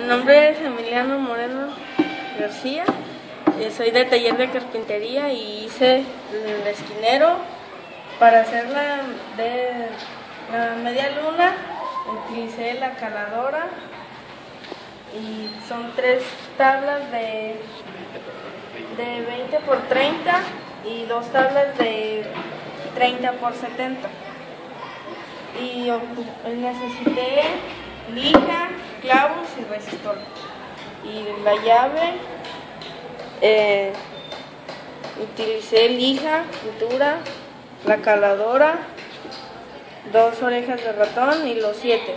Mi nombre es Emiliano Moreno García, soy de taller de carpintería y hice el esquinero. Para hacer la media luna utilicé la caladora y son 3 tablas de 20 por 30 y 2 tablas de 30 por 70. Y necesité lija, clavos y resistor. Y la llave, utilicé lija, pintura, la caladora, 2 orejas de ratón y los 7.